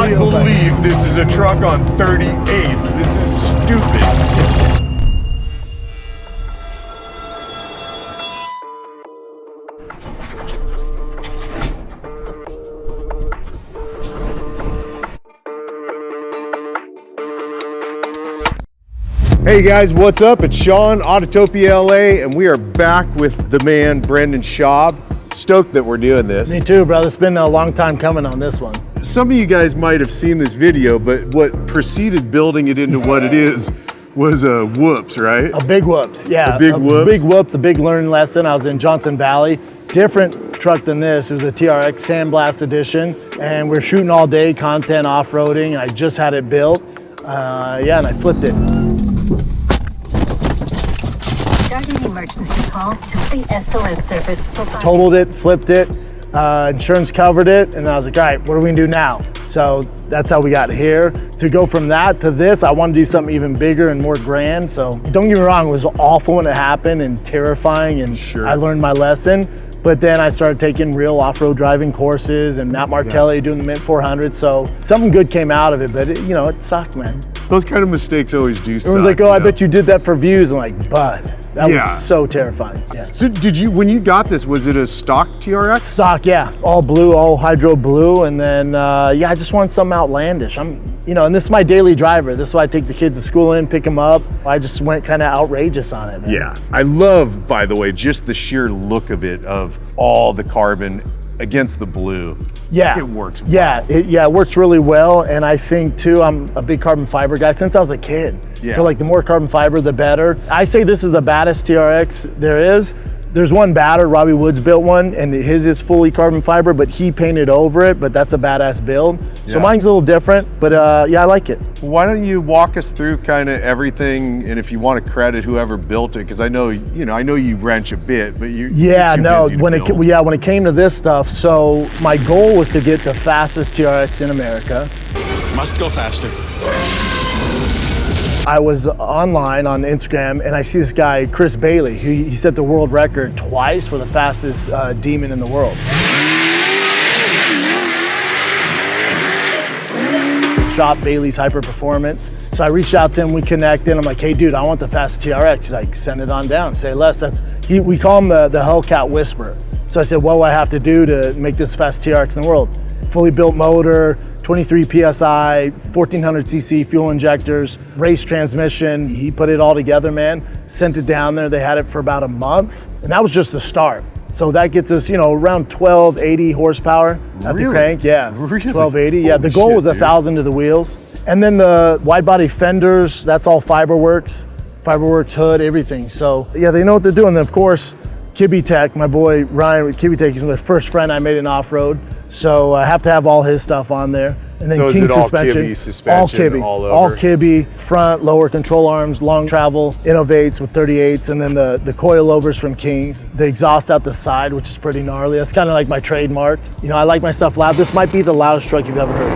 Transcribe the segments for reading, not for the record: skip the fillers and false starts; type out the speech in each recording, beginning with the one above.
cannot believe this is a truck on 38s. This is stupid. Hey guys, what's up? It's Sean, Autotopia LA, and we are back with the man, Brendan Schaub. Stoked that we're doing this. Me too, brother. It's been a long time coming on this one. Some of you guys might have seen this video, but what preceded building it into what it is was a whoops, right? A big whoops, yeah. A big whoops? Big whoops, a big learning lesson. I was in Johnson Valley. Different truck than this. It was a TRX Sandblast edition, and we're shooting all day, content, off-roading. I just had it built. Yeah, and I flipped it. Emergency call, complete SOS service. Totaled it, flipped it, insurance covered it, and then I was like, all right, what are we gonna do now? So that's how we got here. To go from that to this, I want to do something even bigger and more grand. So don't get me wrong, it was awful when it happened and terrifying, and sure. I learned my lesson. But then I started taking real off-road driving courses and Matt Martelli doing the Mint 400. So something good came out of it, but it sucked, man. Those kind of mistakes always do suck. Everyone's like, oh, I bet you did that for views. I'm like, bud, that was so terrifying. Yeah. So when you got this, was it a stock TRX? Stock, yeah. All blue, all hydro blue. And then, yeah, I just wanted something outlandish. And this is my daily driver. This is why I take the kids to school in, pick them up. I just went kind of outrageous on it, man. Yeah. I love, by the way, just the sheer look of it, of all the carbon against the blue. Yeah. It works well. Yeah, it works really well. And I think too, I'm a big carbon fiber guy since I was a kid. Yeah. So like the more carbon fiber, the better. I say this is the baddest TRX there is. There's one badder, Robbie Woods built one, and his is fully carbon fiber, but he painted over it, but that's a badass build. So mine's a little different, but yeah, I like it. Why don't you walk us through kind of everything, and if you want to credit whoever built it, because I know you wrench a bit, but you when it came to this stuff, so my goal was to get the fastest TRX in America. Must go faster. I was online on Instagram and I see this guy, Chris Baily, who he set the world record twice for the fastest demon in the world. His shop, Baily's Hyper Performance. So I reached out to him, we connected. I'm like, hey dude, I want the fastest TRX. He's like, send it on down, say less. We call him the Hellcat Whisperer. So I said, what do I have to do to make this fast TRX in the world? Fully built motor, 23 PSI, 1400 cc fuel injectors, race transmission. He put it all together, man. Sent it down there. They had it for about a month. And that was just the start. So that gets us, around 1280 horsepower at the crank. Yeah, really? 1280. Yeah, the goal was 1,000 to the wheels. And then the wide body fenders, that's all Fiberworks hood, everything. So yeah, they know what they're doing. Then of course, Kibby Tech, my boy Ryan with Kibby Tech, he's the first friend I made in off-road. So I have to have all his stuff on there. And then so King is it all suspension. Kibby suspension, all Kibby. all over? All Kibby, front, lower control arms, long travel, Innovates with 38s, and then the coilovers from Kings. The exhaust out the side, which is pretty gnarly. That's kind of like my trademark. I like my stuff loud. This might be the loudest truck you've ever heard.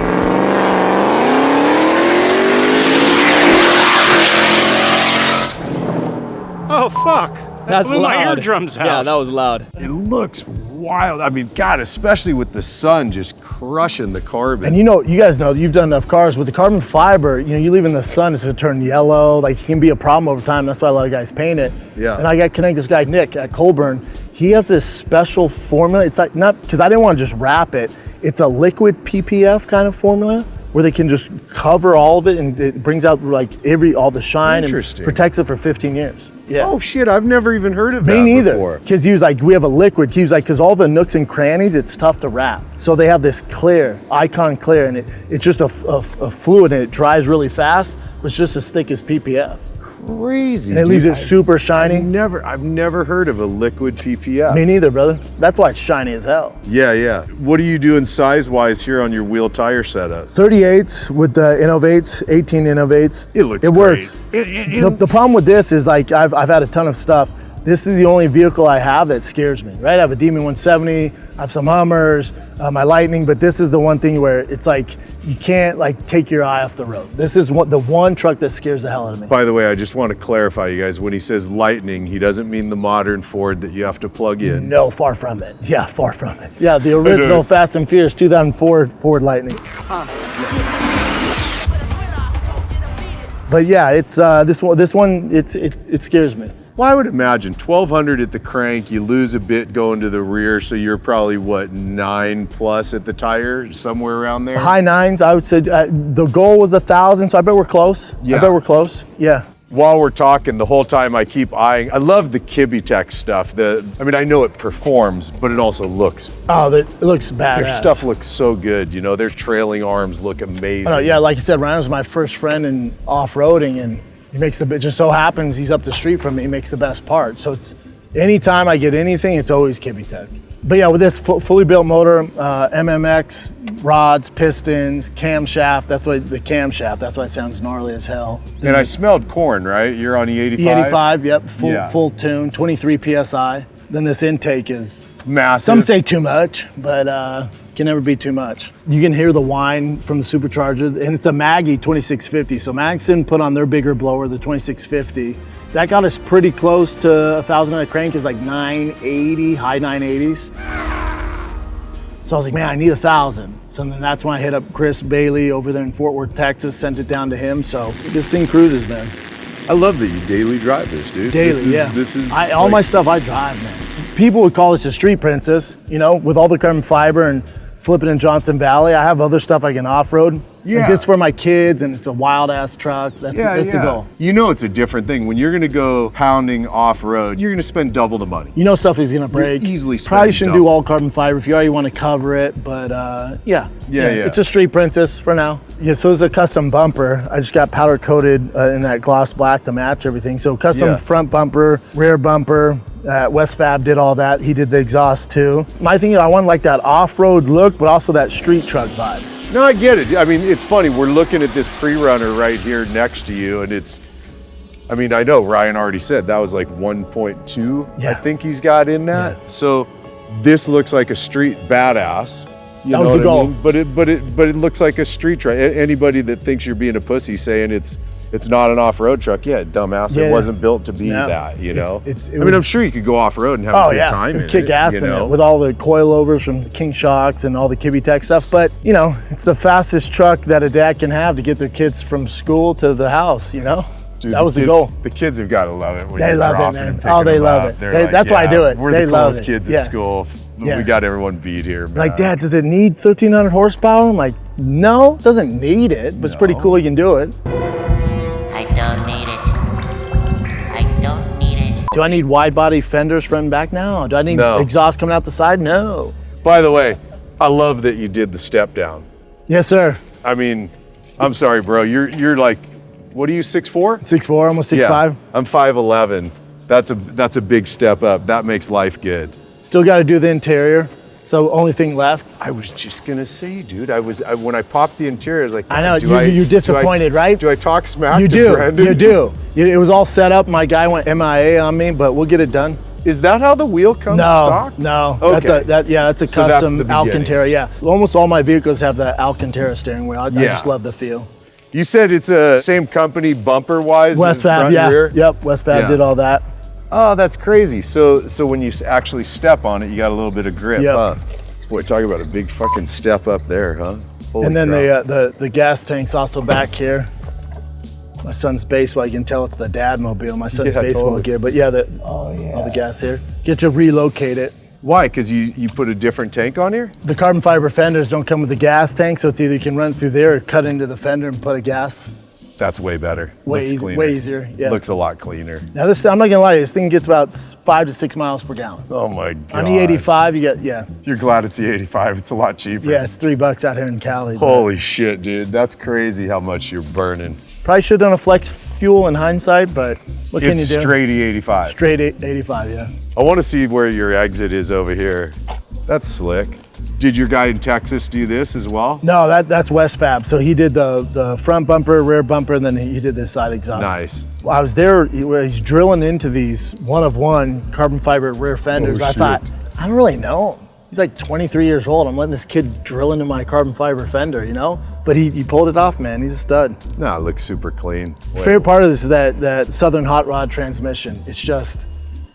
Oh, fuck. That blew my eardrums out. Yeah, that was loud. It looks wild. I mean, God, especially with the sun just crushing the carbon. And you guys know, you've done enough cars. With the carbon fiber, you leave in the sun, it's gonna turn yellow. Like, it can be a problem over time. That's why a lot of guys paint it. Yeah. And I got connected this guy, Nick, at Colburn. He has this special formula. It's like, not, because I didn't want to just wrap it. It's a liquid PPF kind of formula where they can just cover all of it, and it brings out like all the shine and protects it for 15 years. Yeah. Oh shit, I've never even heard of that Me neither. before. Because he was like, we have a liquid. He was like, because all the nooks and crannies, it's tough to wrap. So they have this clear, Icon Clear, and it's just a fluid, and it dries really fast. It's just as thick as PPF. Crazy. And it leaves it super shiny. I've never heard of a liquid PPF. Me neither, brother. That's why it's shiny as hell. Yeah. What are you doing size-wise here on your wheel tire setup? 38s with the Innovates, 18 Innovates. It looks It works. The problem with this is like, I've had a ton of stuff. this is the only vehicle I have that scares me, right? I have a Demon 170, I have some Hummers, my Lightning, but this is the one thing where it's like, you can't like take your eye off the road. This is the one truck that scares the hell out of me. By the way, I just want to clarify, you guys, when he says Lightning, he doesn't mean the modern Ford that you have to plug in. No, far from it. Yeah, far from it. Yeah, the original Fast and Furious 2004 Ford Lightning. But yeah, it's this one, it scares me. Well, I would imagine 1200 at the crank, you lose a bit going to the rear, so you're probably what, 9+ at the tire, somewhere around there? High 9s, I would say. The goal was 1,000, so I bet we're close. Yeah. I bet we're close. Yeah. While we're talking, the whole time I keep eyeing, I love the Kibitech stuff. I mean, I know it performs, but it also looks. Oh, it looks badass. Their stuff looks so good, you know, their trailing arms look amazing. Oh, yeah, like you said, Ryan was my first friend in off-roading, and he makes it just so happens he's up the street from me, he makes the best part. So it's, anytime I get anything, it's always Kibitech. But yeah, with this fully built motor, MMX, rods, pistons, camshaft, that's why the camshaft, that's why it sounds gnarly as hell. And I smelled corn, right? You're on E85? E85, yep, full tune, 23 PSI. Then this intake is massive. Some say too much, but can never be too much. You can hear the whine from the supercharger, and it's a Maggie 2650. So Magson put on their bigger blower, the 2650. That got us pretty close to 1,000 on a crank. It was like 980, high 980s. So I was like, man, I need 1,000. So then that's when I hit up Chris Baily over there in Fort Worth, Texas, sent it down to him. So this thing cruises, man. I love that you daily drive this, dude. Daily, all my stuff I drive, man. People would call this a street princess, you know, with all the carbon fiber and flipping in Johnson Valley. I have other stuff I can off-road. Yeah. Like this for my kids, and it's a wild ass truck. That's the goal. You know, it's a different thing. When you're gonna go pounding off-road, you're gonna spend double the money. You know stuff is gonna break. You're easily Probably shouldn't double. do all carbon fiber if you already want to cover it, but yeah. It's a street princess for now. Yeah, so it's a custom bumper. I just got powder coated in that gloss black to match everything. So custom front bumper, rear bumper. West Fab did all that. He did the exhaust too. My thing is I want like that off-road look, but also that street truck vibe. No, I get it. I mean, it's funny. We're looking at this pre-runner right here next to you, and it's, I mean, I know Ryan already said that was like 1.2, I think he's got in that. Yeah. So this looks like a street badass. That was the goal. I mean? But it looks like a street truck. Anybody that thinks you're being a pussy saying it's not an off-road truck, dumbass. It wasn't built to be that, you know? I mean, I'm sure you could go off-road and have a good time in it. Kick ass in it with all the coilovers from King Shocks and all the Kibitech stuff. But, you know, it's the fastest truck that a dad can have to get their kids from school to the house, you know? Dude, that was the goal. The kids have got to love it when they you're love dropping it, man. and picking they them love up. it. They're That's why I do it. We're they the coolest kids at school. We got everyone beat here, man. Like, Dad, does it need 1,300 horsepower? I'm like, no, it doesn't need it, but it's pretty cool you can do it. I don't need it. I don't need it. Do I need wide body fenders front and back now? Do I need exhaust coming out the side? No. By the way, I love that you did the step down. Yes, sir. I mean, I'm sorry, bro. You're like, what are you, 6'4"? 6'4", almost 6'5". Yeah, I'm 5'11". That's a big step up. That makes life good. Still got to do the interior. So only thing left. I was just gonna say, dude. when I popped the interior, I was like, I know you're disappointed, right? Do I talk smack to Brendan? You do. It was all set up. My guy went MIA on me, but we'll get it done. Is that how the wheel comes stock? No. Okay. That's a custom Alcantara. Yeah. Almost all my vehicles have the Alcantara steering wheel. I just love the feel. You said it's a same company bumper wise. West Fab, rear? Yep. West Fab did all that. Oh, that's crazy. So when you actually step on it, you got a little bit of grip, huh? Boy, talk about a big fucking step up there, huh? Holy and then crap. the gas tank's also back here. My son's baseball, you can tell it's the dad mobile. My son's baseball gear, but all the gas here. Get to relocate it. Why? Because you put a different tank on here? The carbon fiber fenders don't come with the gas tank, so it's either you can run through there or cut into the fender and put a gas. That's way better. Way easier. Yeah. Looks a lot cleaner. Now I'm not gonna lie to you, this thing gets about 5 to 6 miles per gallon. Oh my God. On E85, you get, You're glad it's E85, it's a lot cheaper. Yeah, it's $3 out here in Cali. Holy shit, dude. That's crazy how much you're burning. Probably should have done a flex fuel in hindsight, but what can you do? It's straight E85. Straight 85, yeah. I want to see where your exit is over here. That's slick. Did your guy in Texas do this as well? No, that's West Fab. So he did the front bumper, rear bumper, and then he did the side exhaust. Nice. I was there, he's drilling into these one-of-one carbon fiber rear fenders. I thought, I don't really know him. He's like 23 years old. I'm letting this kid drill into my carbon fiber fender, you know? But he pulled it off, man. He's a stud. No, it looks super clean. Favorite part of this is that Southern hot rod transmission. It's just,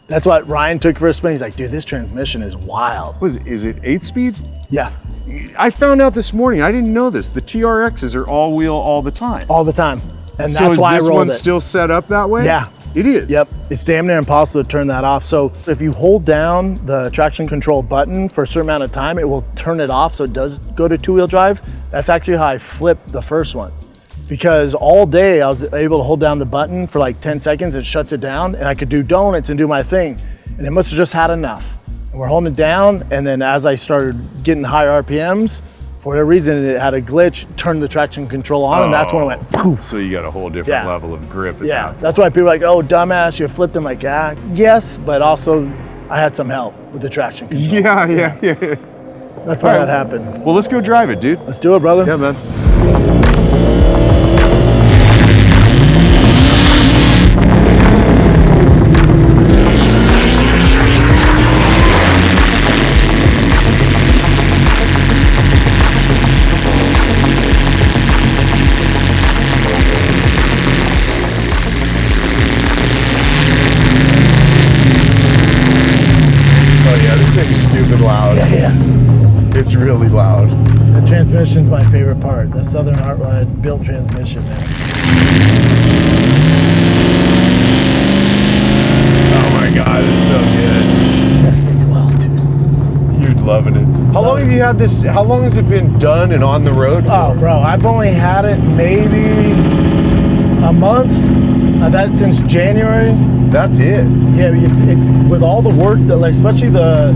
that's what Ryan took for a spin. He's like, dude, this transmission is wild. Is it 8-speed? Yeah. I found out this morning, I didn't know this. The TRXs are all wheel all the time. All the time. And so that's why I rolled it. So is this one still set up that way? Yeah. It is? Yep. It's damn near impossible to turn that off. So if you hold down the traction control button for a certain amount of time, it will turn it off so it does go to two-wheel drive. That's actually how I flipped the first one. Because all day I was able to hold down the button for like 10 seconds, it shuts it down, and I could do donuts and do my thing. And it must have just had enough. And we're holding it down, and then as I started getting higher RPMs, for whatever reason, it had a glitch, turned the traction control on, and that's when it went poof. So you got a whole different level of grip at that point. That's why people are like, oh, dumbass, you flipped them. Like, yes, but also I had some help with the traction control. Yeah. That's why that happened. Well, let's go drive it, dude. Let's do it, brother. Yeah, man. Loud. Yeah. It's really loud. The transmission's my favorite part. The Southern hot rod built transmission, man. Oh my God, it's so good. This thing's wild, dude. You're loving it. How long have you had this? How long has it been done and on the road for? Oh, bro, I've only had it maybe a month. I've had it since January. That's it. Yeah, it's with all the work that, like, especially to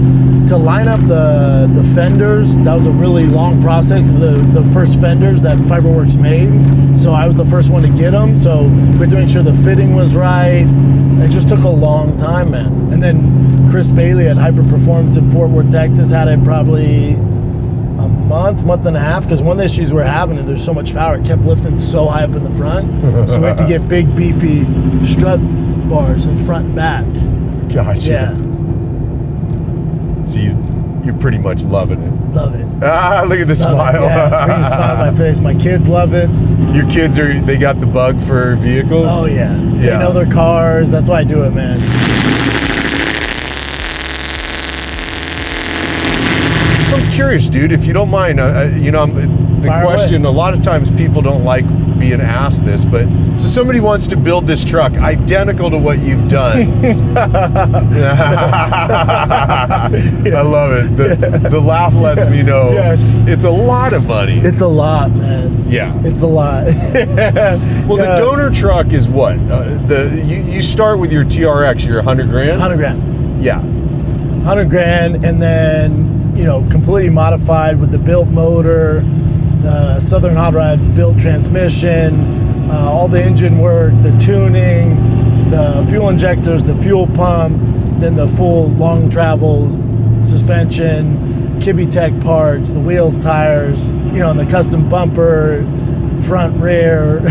line up the fenders. That was a really long process. The first fenders that Fiberworks made, so I was the first one to get them. So we had to make sure the fitting was right. It just took a long time, man. And then Chris Baily at Hyper Performance in Fort Worth, Texas, had it probably a month and a half, because one of the issues we're having is there's so much power, it kept lifting so high up in the front. So we had to get big beefy strut bars in front and back. Gotcha. Yeah. So you're pretty much loving it. Love it. Ah, look at the smile. Yeah, brings a smile on my face. My kids love it. Your kids they got the bug for vehicles? Oh yeah. They know their cars. That's why I do it, man. So I'm curious, dude, if you don't mind, the Fire question, away. a lot of times people don't like being asked this, but so somebody wants to build this truck identical to what you've done. I love it. The laugh lets me know it's a lot of money. It's a lot, man. Yeah. It's a lot. Well, the donor truck is what? You start with your TRX, you're 100 grand? 100 grand. Yeah. 100 grand, and then, completely modified with the built motor, the Southern hot rod built transmission, all the engine work, the tuning, the fuel injectors, the fuel pump, then the full long travel suspension, Kibby-Tech parts, the wheels, tires, and the custom bumper, front, rear.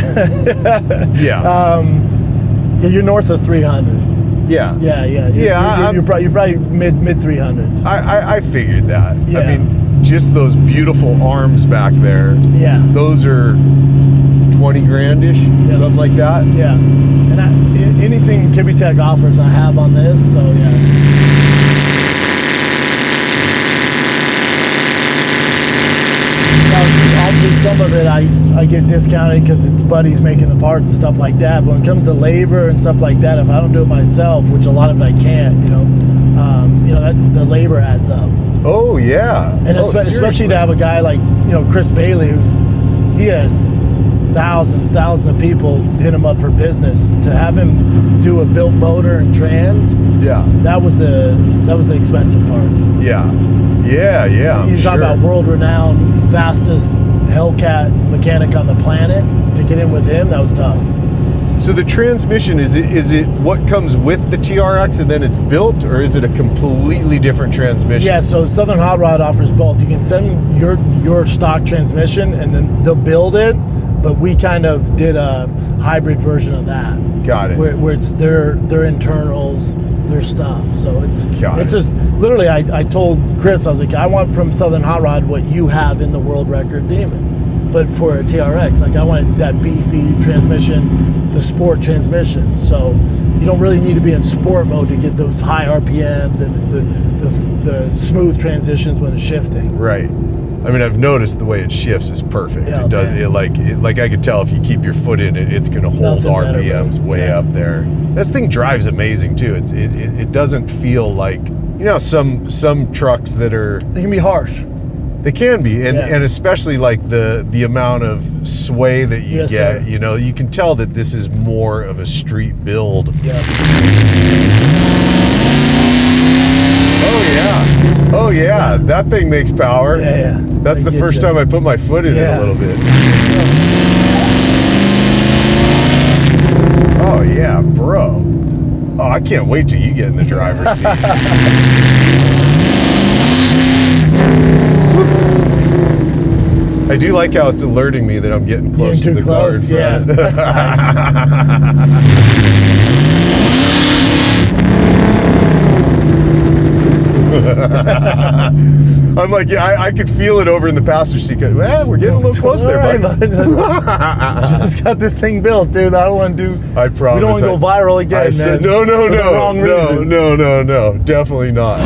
You're north of 300. Yeah. You're probably mid 300s. I figured that. Yeah. I mean, just those beautiful arms back there. Yeah. Those are 20 grand-ish, something like that. Yeah. And anything Kibby-Tech offers, I have on this. So yeah. Obviously, some of it I get discounted because it's buddies making the parts and stuff like that. But when it comes to labor and stuff like that, if I don't do it myself, which a lot of it I can't, that the labor adds up. Oh yeah. And especially to have a guy like Chris Baily, he has thousands of people hit him up for business. To have him do a built motor and trans, that was the expensive part. Yeah. You talk about world-renowned, fastest Hellcat mechanic on the planet. To get in with him, that was tough. So the transmission, is it what comes with the TRX and then it's built, or is it a completely different transmission? Yeah, so Southern Hot Rod offers both. You can send your stock transmission and then they'll build it, but we kind of did a hybrid version of that. Got it. Where it's their internals, their stuff. So it's Got it. just literally I told Chris, I was like, I want from Southern Hot Rod what you have in the world record Demon, but for a TRX. Like I wanted that beefy transmission, the sport transmission. So you don't really need to be in sport mode to get those high RPMs and the smooth transitions when it's shifting. Right. I mean, I've noticed the way it shifts is perfect. Yeah, it does man. like I could tell if you keep your foot in it, it's going to hold Nothing better, RPMs man. way Yeah. up there. This thing drives amazing too. It doesn't feel like, you know, some trucks that are, They can be harsh. they can be, and, Yeah. and especially like the amount of sway that you Yes, get. sir. You know, you can tell that this is more of a street build. Yeah. Oh yeah, that thing makes power. Yeah. That's They the get first you. time I put my foot in it Yeah. a little bit. Oh yeah, bro. Oh, I can't wait till you get in the driver's seat. I do like how it's alerting me that I'm getting close to Getting the too car in close, yeah. front. That's I'm like, yeah, I could feel it over in the passenger seat. Well, we're getting a little close there, All bud. right, Just got this thing built, dude. I don't want to do. I promise. We don't want to go viral again. I said, man, no, for the wrong reasons. no, definitely not.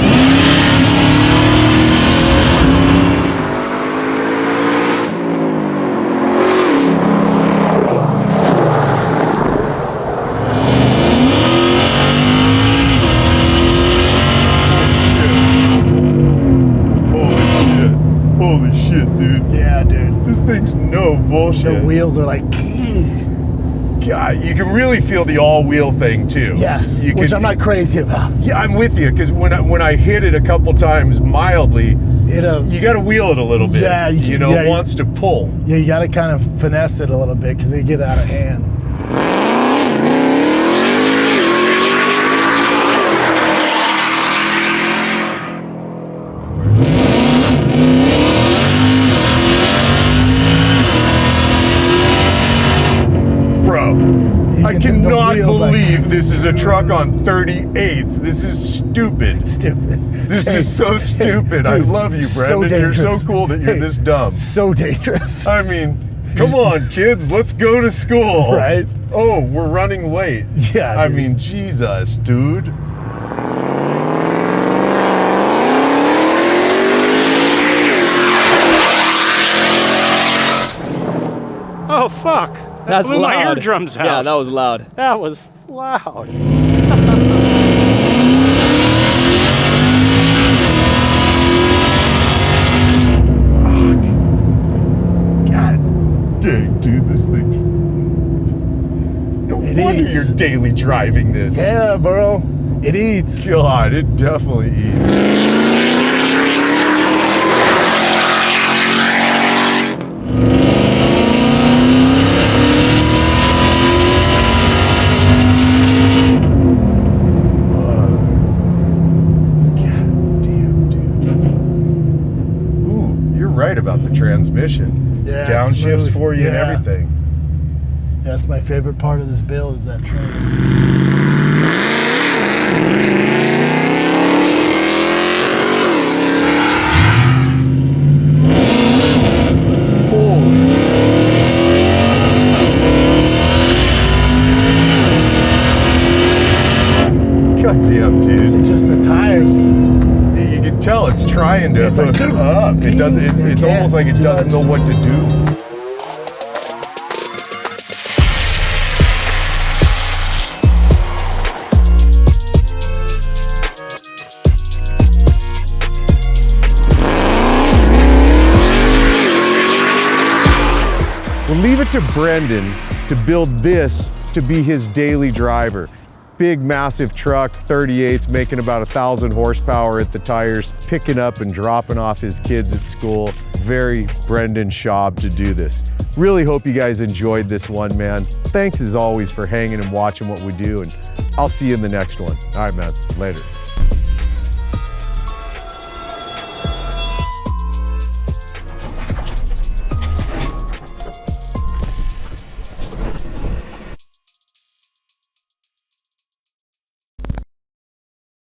Holy shit, dude. Yeah, dude. This thing's no bullshit. The wheels are like. God, you can really feel the all-wheel thing too. Yes, You which can- I'm not crazy about. Yeah, I'm with you, because when I hit it a couple times mildly, you got to wheel it a little bit. Yeah, you know, yeah, it wants to pull. Yeah, you got to kind of finesse it a little bit because they get out of hand. Bro, I can- the cannot wheels, like- believe this is a truck on 38s. This is stupid. Stupid. This is so stupid. I Dude, love you, so Brendan. You're so dangerous. cool that you're Hey, this dumb. So dangerous. I mean, come on, kids, let's go to school. Right? Oh, we're running late. Yeah, I dude. mean, Jesus, dude. Oh, fuck. That blew my eardrums out. Yeah, that was loud. That was loud. God dang, dude, this thing. No It wonder eats. you're daily driving this. Yeah, bro. It eats. God, it definitely eats. God damn, dude. Ooh, you're right about the transmission. Yeah, it's Downshifts smooth. for you Yeah. and everything. That's my favorite part of this build is that trans. God damn, dude. It's just the tires. You can tell it's trying to It's like, hook up. It doesn't. It's Yeah, almost like it it's doesn't know what to do. We'll leave it to Brendan to build this to be his daily driver. Big, massive truck, 38s, making about 1,000 horsepower at the tires, picking up and dropping off his kids at school. Very Brendan Schaub to do this. Really hope you guys enjoyed this one, man. Thanks as always for hanging and watching what we do, and I'll see you in the next one. All right, man, later.